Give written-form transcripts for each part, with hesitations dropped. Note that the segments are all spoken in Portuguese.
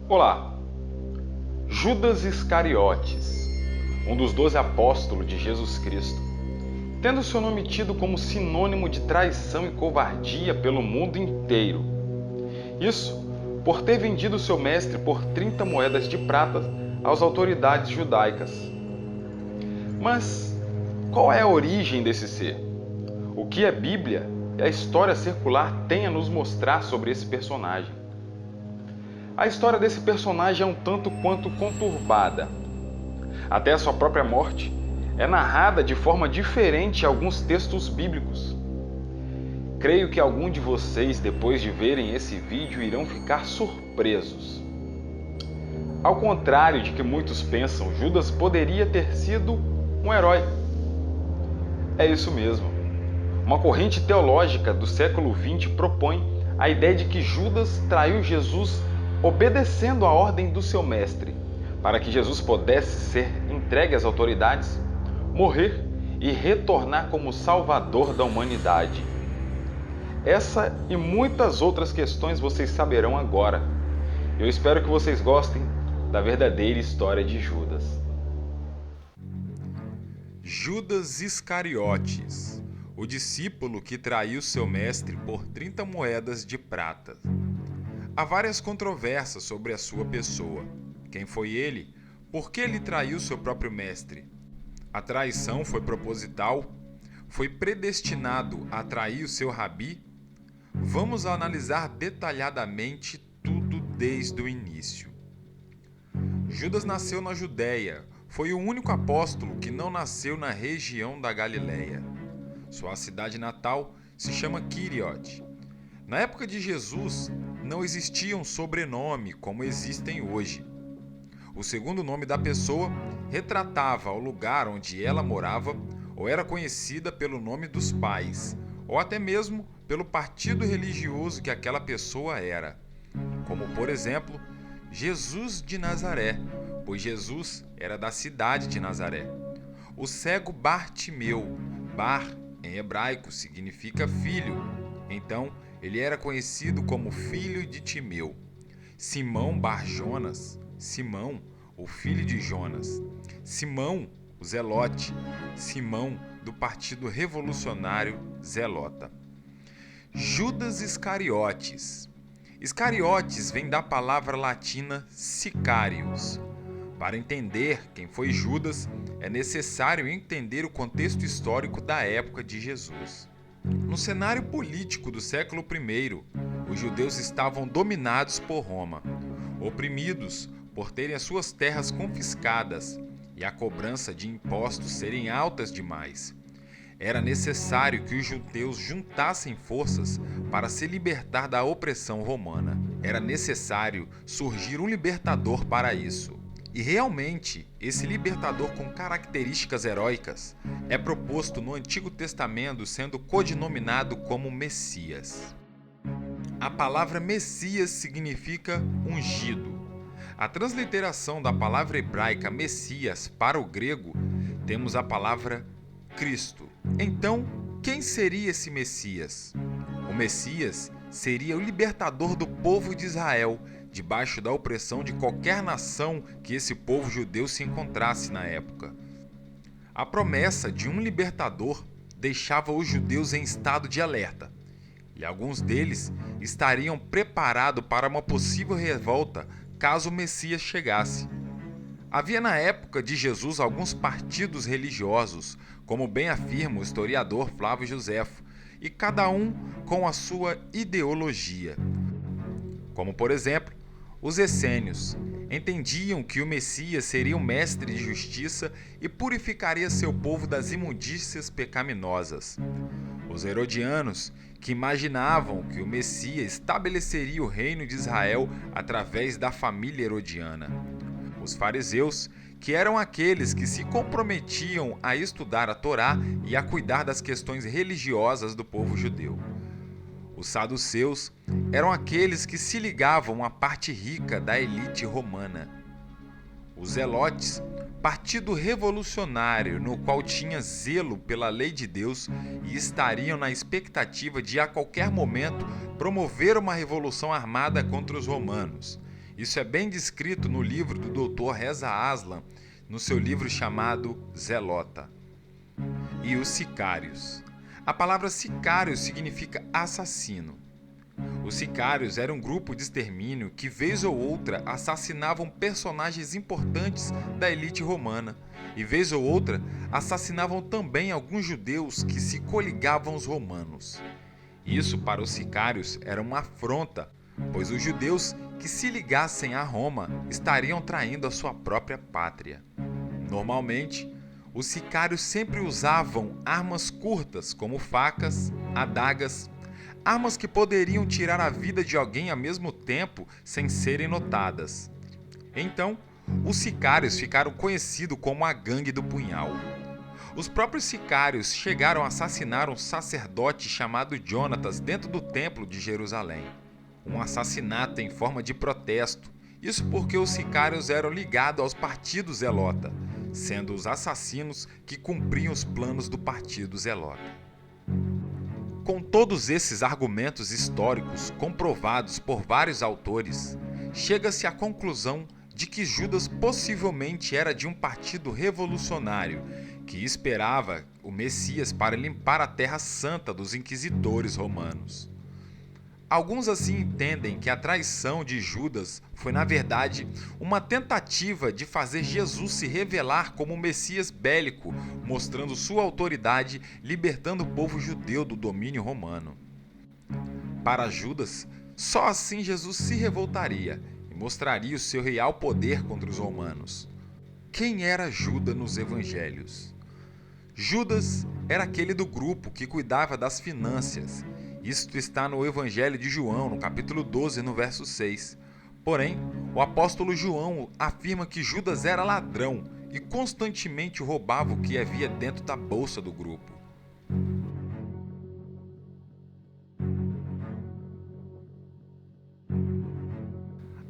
Olá! Judas Iscariotes, um dos 12 apóstolos de Jesus Cristo, tendo seu nome tido como sinônimo de traição e covardia pelo mundo inteiro. Isso por ter vendido seu mestre por 30 moedas de prata às autoridades judaicas. Mas qual é a origem desse ser? O que a Bíblia e a história secular têm a nos mostrar sobre esse personagem? A história desse personagem é um tanto quanto conturbada. Até a sua própria morte é narrada de forma diferente em alguns textos bíblicos. Creio que algum de vocês, depois de verem esse vídeo, irão ficar surpresos. Ao contrário de que muitos pensam, Judas poderia ter sido um herói. É isso mesmo. Uma corrente teológica do século XX propõe a ideia de que Judas traiu Jesus obedecendo a ordem do seu mestre, para que Jesus pudesse ser entregue às autoridades, morrer e retornar como Salvador da humanidade. Essa e muitas outras questões vocês saberão agora. Eu espero que vocês gostem da verdadeira história de Judas. Judas Iscariotes, o discípulo que traiu seu mestre por 30 moedas de prata. Há várias controvérsias sobre a sua pessoa. Quem foi ele? Por que ele traiu seu próprio mestre? A traição foi proposital? Foi predestinado a trair o seu rabi? Vamos analisar detalhadamente tudo desde o início. Judas nasceu na Judéia. Foi o único apóstolo que não nasceu na região da Galileia. Sua cidade natal se chama Quiriote. Na época de Jesus, não existia um sobrenome como existem hoje. O segundo nome da pessoa retratava o lugar onde ela morava ou era conhecida pelo nome dos pais, ou até mesmo pelo partido religioso que aquela pessoa era. Como, por exemplo, Jesus de Nazaré, pois Jesus era da cidade de Nazaré. O cego Bartimeu, Bar em hebraico significa filho, então ele era conhecido como filho de Timeu. Simão Bar-Jonas, Simão, o filho de Jonas. Simão, o Zelote, Simão do Partido Revolucionário Zelota. Judas Iscariotes. Iscariotes vem da palavra latina sicarius. Para entender quem foi Judas, é necessário entender o contexto histórico da época de Jesus. No cenário político do século I, os judeus estavam dominados por Roma, oprimidos por terem as suas terras confiscadas e a cobrança de impostos serem altas demais. Era necessário que os judeus juntassem forças para se libertar da opressão romana. Era necessário surgir um libertador para isso. E realmente, esse libertador com características heróicas é proposto no Antigo Testamento, sendo codinominado como Messias. A palavra Messias significa ungido. A transliteração da palavra hebraica Messias para o grego, temos a palavra Cristo. Então, quem seria esse Messias? O Messias seria o libertador do povo de Israel, debaixo da opressão de qualquer nação que esse povo judeu se encontrasse na época. A promessa de um libertador deixava os judeus em estado de alerta, e alguns deles estariam preparados para uma possível revolta caso o Messias chegasse. Havia na época de Jesus alguns partidos religiosos, como bem afirma o historiador Flávio Joséfo, e cada um com a sua ideologia. Como, por exemplo, os essênios entendiam que o Messias seria um mestre de justiça e purificaria seu povo das imundícias pecaminosas. Os herodianos, que imaginavam que o Messias estabeleceria o reino de Israel através da família herodiana. Os fariseus, que eram aqueles que se comprometiam a estudar a Torá e a cuidar das questões religiosas do povo judeu. Os saduceus eram aqueles que se ligavam à parte rica da elite romana. Os zelotes, partido revolucionário no qual tinha zelo pela lei de Deus e estariam na expectativa de a qualquer momento promover uma revolução armada contra os romanos. Isso é bem descrito no livro do Dr. Reza Aslan, no seu livro chamado Zelota. E os sicários. A palavra sicário significa assassino. Os sicários eram um grupo de extermínio que, vez ou outra, assassinavam personagens importantes da elite romana e, vez ou outra, assassinavam também alguns judeus que se coligavam aos romanos. Isso, para os sicários, era uma afronta, pois os judeus que se ligassem a Roma estariam traindo a sua própria pátria. Normalmente, os sicários sempre usavam armas curtas, como facas, adagas, armas que poderiam tirar a vida de alguém ao mesmo tempo sem serem notadas. Então, os sicários ficaram conhecidos como a Gangue do Punhal. Os próprios sicários chegaram a assassinar um sacerdote chamado Jonatas dentro do templo de Jerusalém. Um assassinato em forma de protesto. Isso porque os sicários eram ligados aos partidos zelota, sendo os assassinos que cumpriam os planos do partido zelota. Com todos esses argumentos históricos comprovados por vários autores, chega-se à conclusão de que Judas possivelmente era de um partido revolucionário que esperava o Messias para limpar a Terra Santa dos inquisidores romanos. Alguns assim entendem que a traição de Judas foi, na verdade, uma tentativa de fazer Jesus se revelar como um Messias bélico, mostrando sua autoridade, libertando o povo judeu do domínio romano. Para Judas, só assim Jesus se revoltaria e mostraria o seu real poder contra os romanos. Quem era Judas nos evangelhos? Judas era aquele do grupo que cuidava das finanças. Isto está no Evangelho de João, no capítulo 12, no verso 6. Porém, o apóstolo João afirma que Judas era ladrão e constantemente roubava o que havia dentro da bolsa do grupo.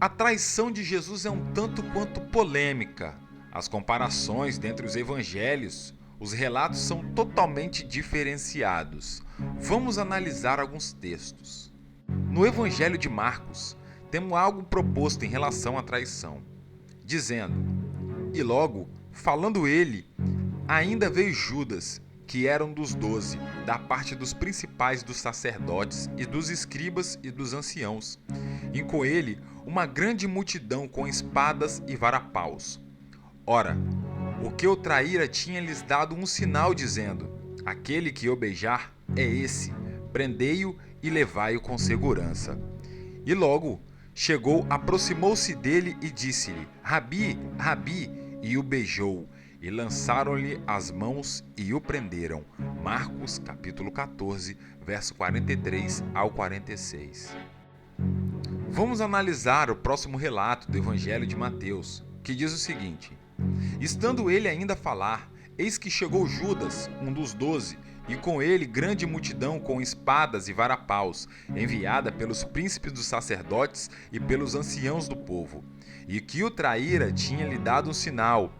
A traição de Jesus é um tanto quanto polêmica. As comparações dentre os evangelhos, os relatos são totalmente diferenciados. Vamos analisar alguns textos. No Evangelho de Marcos, temos algo proposto em relação à traição, dizendo: E logo, falando ele, ainda veio Judas, que era um dos 12, da parte dos principais dos sacerdotes e dos escribas e dos anciãos, e com ele uma grande multidão com espadas e varapaus. Ora, o que o traíra tinha-lhes dado um sinal, dizendo: Aquele que o beijar é esse, prendei-o e levai-o com segurança. E logo chegou, aproximou-se dele e disse-lhe: Rabi, Rabi, e o beijou, e lançaram-lhe as mãos e o prenderam. Marcos, capítulo 14, verso 43 ao 46. Vamos analisar o próximo relato do Evangelho de Mateus, que diz o seguinte: Estando ele ainda a falar, eis que chegou Judas, um dos 12, e com ele grande multidão com espadas e varapaus, enviada pelos príncipes dos sacerdotes e pelos anciãos do povo, e que o traíra tinha-lhe dado um sinal: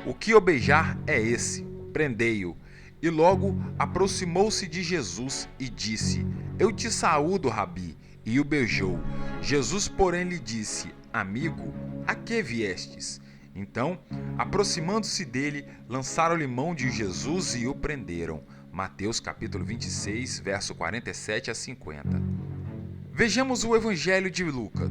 o que o beijar é esse, prendei-o. E logo aproximou-se de Jesus e disse: Eu te saúdo, Rabi, e o beijou. Jesus, porém, lhe disse: Amigo, a que viestes? Então, aproximando-se dele, lançaram-lhe mão de Jesus e o prenderam. Mateus capítulo 26, verso 47 a 50. Vejamos o Evangelho de Lucas.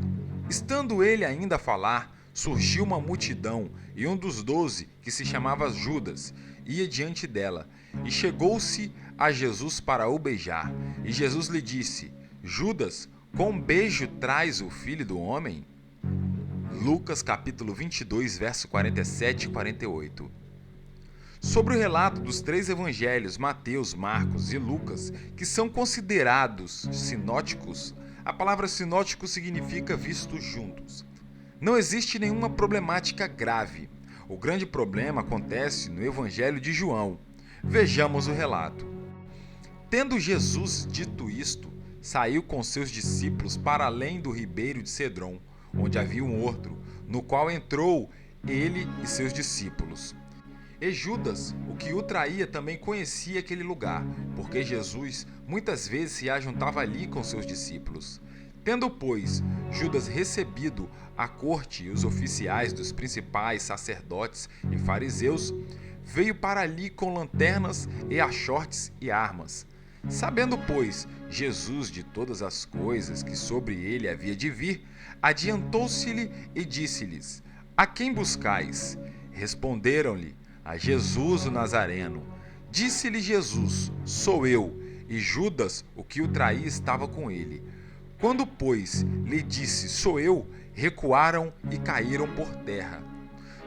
Estando ele ainda a falar, surgiu uma multidão, e um dos 12, que se chamava Judas, ia diante dela, e chegou-se a Jesus para o beijar. E Jesus lhe disse: Judas, com beijo traz o Filho do Homem? Lucas capítulo 22, verso 47 e 48. Sobre o relato dos três evangelhos, Mateus, Marcos e Lucas, que são considerados sinóticos, a palavra sinótico significa vistos juntos. Não existe nenhuma problemática grave. O grande problema acontece no Evangelho de João. Vejamos o relato. Tendo Jesus dito isto, saiu com seus discípulos para além do ribeiro de Cedron, onde havia um horto, no qual entrou ele e seus discípulos. E Judas, o que o traía, também conhecia aquele lugar, porque Jesus muitas vezes se ajuntava ali com seus discípulos. Tendo, pois, Judas recebido a corte e os oficiais dos principais sacerdotes e fariseus, veio para ali com lanternas e achortes e armas. Sabendo, pois, Jesus de todas as coisas que sobre ele havia de vir, adiantou-se-lhe e disse-lhes: A quem buscais? Responderam-lhe: A Jesus o Nazareno. Disse-lhe Jesus: Sou eu. E Judas, o que o traía, estava com ele. Quando, pois, lhe disse: Sou eu, recuaram e caíram por terra.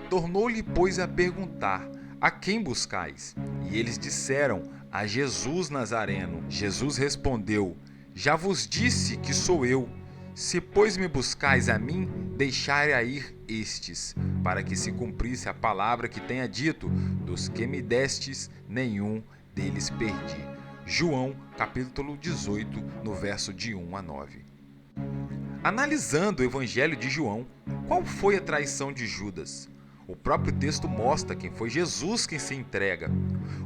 Tornou-lhe, pois, a perguntar: A quem buscais? E eles disseram: A Jesus Nazareno. Jesus respondeu: Já vos disse que sou eu. Se, pois, me buscais a mim, deixai a ir estes, para que se cumprisse a palavra que tenha dito: Dos que me destes, nenhum deles perdi. João, capítulo 18, no verso de 1 a 9. Analisando o Evangelho de João, qual foi a traição de Judas? O próprio texto mostra que foi Jesus quem se entrega.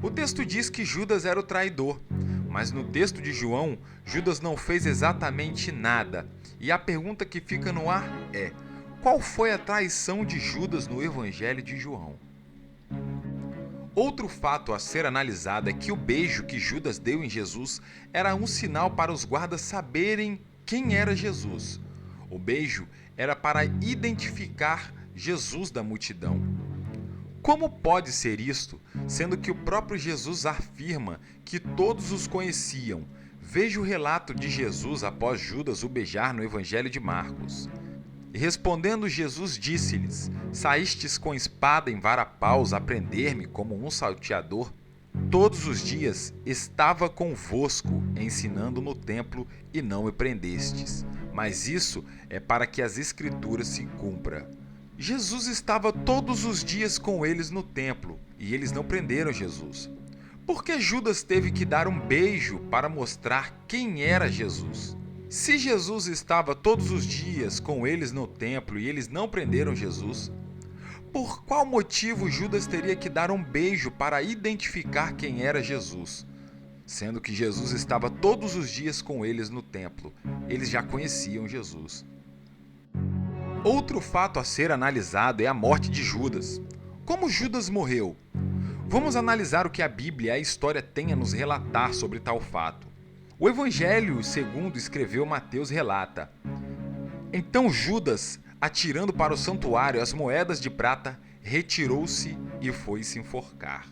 O texto diz que Judas era o traidor, mas no texto de João, Judas não fez exatamente nada. E a pergunta que fica no ar é: qual foi a traição de Judas no Evangelho de João? Outro fato a ser analisado é que o beijo que Judas deu em Jesus era um sinal para os guardas saberem quem era Jesus. O beijo era para identificar Jesus da multidão. Como pode ser isto, sendo que o próprio Jesus afirma que todos os conheciam? Veja o relato de Jesus após Judas o beijar no Evangelho de Marcos. E respondendo Jesus disse-lhes: Saístes com espada em varapaus a prender-me como um salteador? Todos os dias estava convosco, ensinando no templo, e não me prendestes. Mas isso é para que as Escrituras se cumpram. Jesus estava todos os dias com eles no templo, e eles não prenderam Jesus. Por que Judas teve que dar um beijo para mostrar quem era Jesus? Se Jesus estava todos os dias com eles no templo e eles não prenderam Jesus, por qual motivo Judas teria que dar um beijo para identificar quem era Jesus? Sendo que Jesus estava todos os dias com eles no templo, eles já conheciam Jesus. Outro fato a ser analisado é a morte de Judas. Como Judas morreu? Vamos analisar o que a Bíblia e a história têm a nos relatar sobre tal fato. O Evangelho segundo escreveu Mateus relata: Então Judas, atirando para o santuário as moedas de prata, retirou-se e foi se enforcar.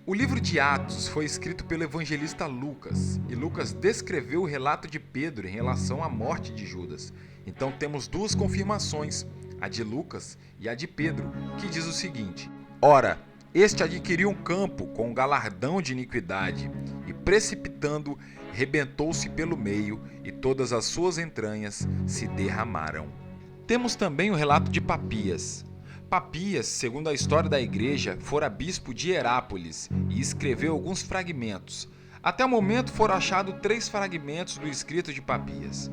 O livro de Atos foi escrito pelo evangelista Lucas, e Lucas descreveu o relato de Pedro em relação à morte de Judas. Então temos duas confirmações, a de Lucas e a de Pedro, que diz o seguinte: Ora, este adquiriu um campo com um galardão de iniquidade, e precipitando, rebentou-se pelo meio, e todas as suas entranhas se derramaram. Temos também o relato de Papias. Papias, segundo a história da igreja, fora bispo de Herápolis e escreveu alguns fragmentos. Até o momento foram achados 3 fragmentos do escrito de Papias.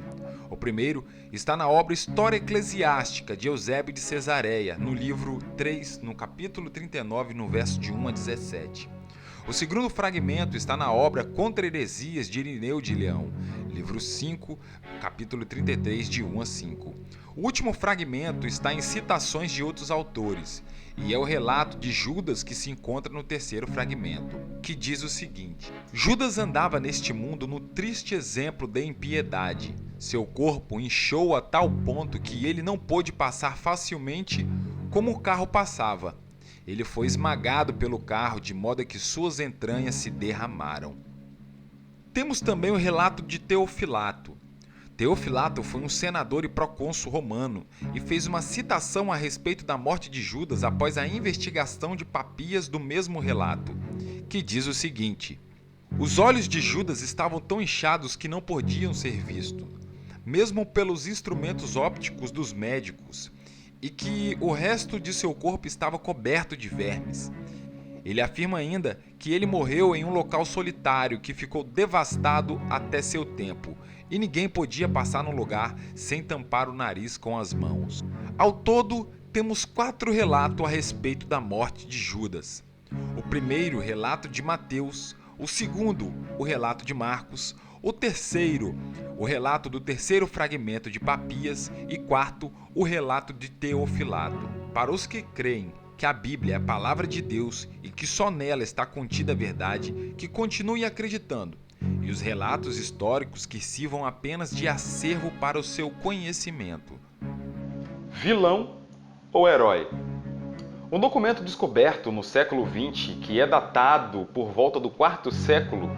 O primeiro está na obra História Eclesiástica de Eusébio de Cesareia, no livro 3, no capítulo 39, no verso de 1 a 17. O segundo fragmento está na obra Contra Heresias de Irineu de Leão, livro 5, capítulo 33, de 1 a 5. O último fragmento está em citações de outros autores, e é o relato de Judas que se encontra no terceiro fragmento, que diz o seguinte: Judas andava neste mundo no triste exemplo de impiedade. Seu corpo inchou a tal ponto que ele não pôde passar facilmente como o carro passava. Ele foi esmagado pelo carro, de modo que suas entranhas se derramaram. Temos também o relato de Teofilato. Teofilato foi um senador e procônsul romano e fez uma citação a respeito da morte de Judas após a investigação de Papias do mesmo relato, que diz o seguinte: Os olhos de Judas estavam tão inchados que não podiam ser vistos, mesmo pelos instrumentos ópticos dos médicos, e que o resto de seu corpo estava coberto de vermes. Ele afirma ainda que ele morreu em um local solitário que ficou devastado até seu tempo, e ninguém podia passar no lugar sem tampar o nariz com as mãos. Ao todo, temos 4 relatos a respeito da morte de Judas. O primeiro, relato de Mateus; o segundo, o relato de Marcos; O terceiro, o relato do terceiro fragmento de Papias, e quarto, o relato de Teofilato. Para os que creem que a Bíblia é a palavra de Deus e que só nela está contida a verdade, que continuem acreditando, e os relatos históricos que sirvam apenas de acervo para o seu conhecimento. Vilão ou herói? Um documento descoberto no século XX, que é datado por volta do quarto século,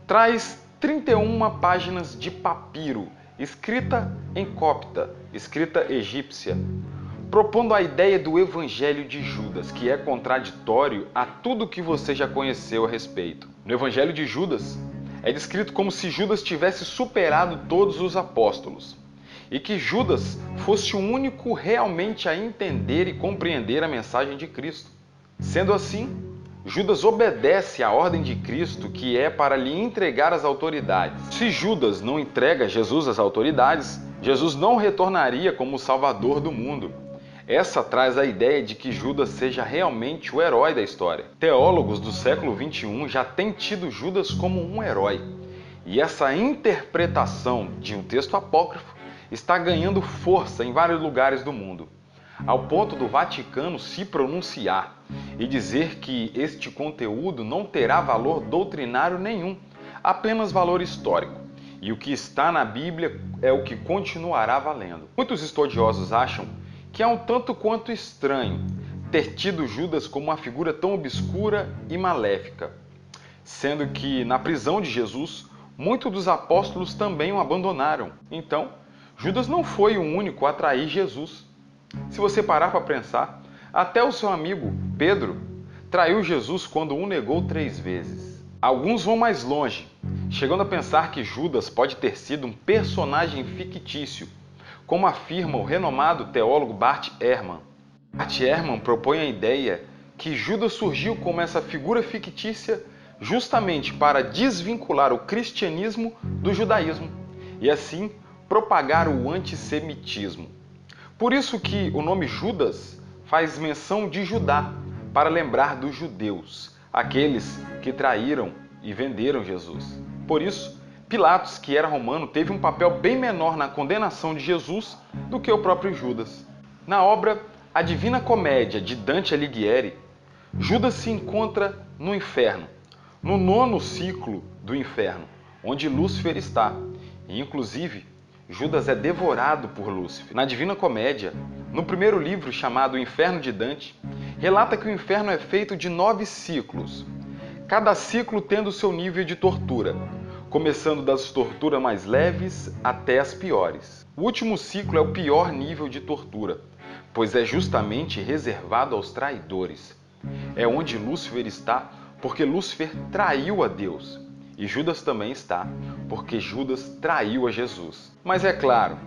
traz 31 páginas de papiro, escrita em copta, escrita egípcia, propondo a ideia do Evangelho de Judas, que é contraditório a tudo que você já conheceu a respeito. No Evangelho de Judas, é descrito como se Judas tivesse superado todos os apóstolos, e que Judas fosse o único realmente a entender e compreender a mensagem de Cristo. Sendo assim, Judas obedece à ordem de Cristo, que é para lhe entregar as autoridades. Se Judas não entrega Jesus às autoridades, Jesus não retornaria como o Salvador do mundo. Essa traz a ideia de que Judas seja realmente o herói da história. Teólogos do século XXI já têm tido Judas como um herói. E essa interpretação de um texto apócrifo está ganhando força em vários lugares do mundo, ao ponto do Vaticano se pronunciar e dizer que este conteúdo não terá valor doutrinário nenhum, apenas valor histórico. E o que está na Bíblia é o que continuará valendo. Muitos estudiosos acham que é um tanto quanto estranho ter tido Judas como uma figura tão obscura e maléfica, sendo que na prisão de Jesus, muitos dos apóstolos também o abandonaram. Então, Judas não foi o único a trair Jesus. Se você parar para pensar, até o seu amigo Pedro traiu Jesus quando o negou 3 vezes. Alguns vão mais longe, chegando a pensar que Judas pode ter sido um personagem fictício, como afirma o renomado teólogo Bart Ehrman. Bart Ehrman propõe a ideia que Judas surgiu como essa figura fictícia justamente para desvincular o cristianismo do judaísmo e assim propagar o antissemitismo. Por isso que o nome Judas faz menção de Judá, para lembrar dos judeus, aqueles que traíram e venderam Jesus. Por isso, Pilatos, que era romano, teve um papel bem menor na condenação de Jesus do que o próprio Judas. Na obra A Divina Comédia, de Dante Alighieri, Judas se encontra no inferno, no 9º ciclo do inferno, onde Lúcifer está, e inclusive Judas é devorado por Lúcifer. Na Divina Comédia, no primeiro livro chamado O Inferno de Dante, relata que o inferno é feito de 9 ciclos, cada ciclo tendo seu nível de tortura, começando das torturas mais leves até as piores. O último ciclo é o pior nível de tortura, pois é justamente reservado aos traidores. É onde Lúcifer está, porque Lúcifer traiu a Deus. E Judas também está, porque Judas traiu a Jesus. Mas é claro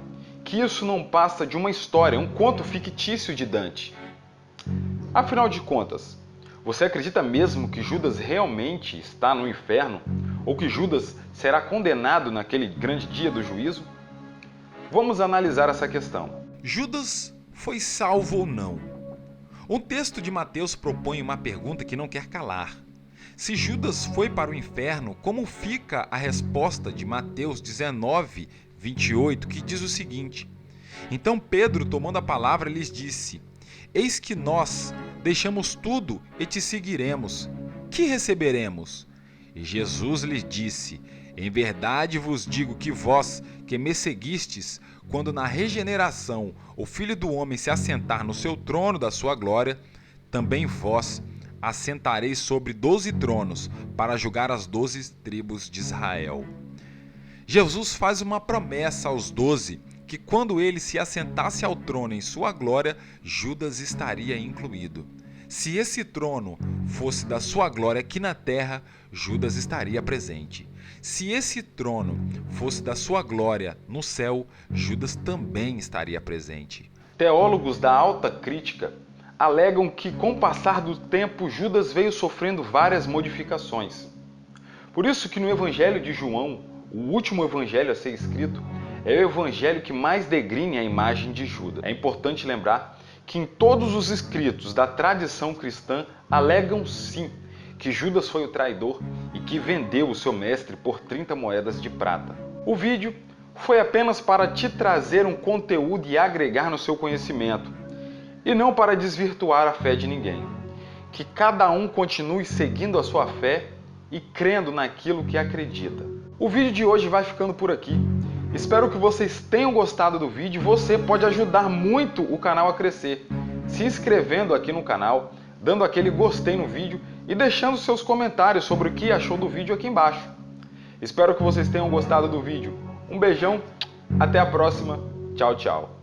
que isso não passa de uma história, um conto fictício de Dante. Afinal de contas, você acredita mesmo que Judas realmente está no inferno? Ou que Judas será condenado naquele grande dia do juízo? Vamos analisar essa questão. Judas foi salvo ou não? Um texto de Mateus propõe uma pergunta que não quer calar. Se Judas foi para o inferno, como fica a resposta de Mateus 19, 28, que diz o seguinte: Então Pedro, tomando a palavra, lhes disse: Eis que nós deixamos tudo e te seguiremos. Que receberemos? E Jesus lhes disse: Em verdade vos digo que vós, que me seguistes, quando na regeneração o Filho do Homem se assentar no seu trono da sua glória, também vós assentareis sobre 12 tronos, para julgar as 12 tribos de Israel. Jesus faz uma promessa aos 12, que quando ele se assentasse ao trono em sua glória, Judas estaria incluído. Se esse trono fosse da sua glória aqui na terra, Judas estaria presente. Se esse trono fosse da sua glória no céu, Judas também estaria presente. Teólogos da alta crítica alegam que, com o passar do tempo, Judas veio sofrendo várias modificações. Por isso que no Evangelho de João, o último evangelho a ser escrito, é o evangelho que mais degrine a imagem de Judas. É importante lembrar que em todos os escritos da tradição cristã alegam sim que Judas foi o traidor e que vendeu o seu mestre por 30 moedas de prata. O vídeo foi apenas para te trazer um conteúdo e agregar no seu conhecimento, e não para desvirtuar a fé de ninguém. Que cada um continue seguindo a sua fé e crendo naquilo que acredita. O vídeo de hoje vai ficando por aqui. Espero que vocês tenham gostado do vídeo. Você pode ajudar muito o canal a crescer, se inscrevendo aqui no canal, dando aquele gostei no vídeo e deixando seus comentários sobre o que achou do vídeo aqui embaixo. Espero que vocês tenham gostado do vídeo. Um beijão, até a próxima. Tchau, tchau.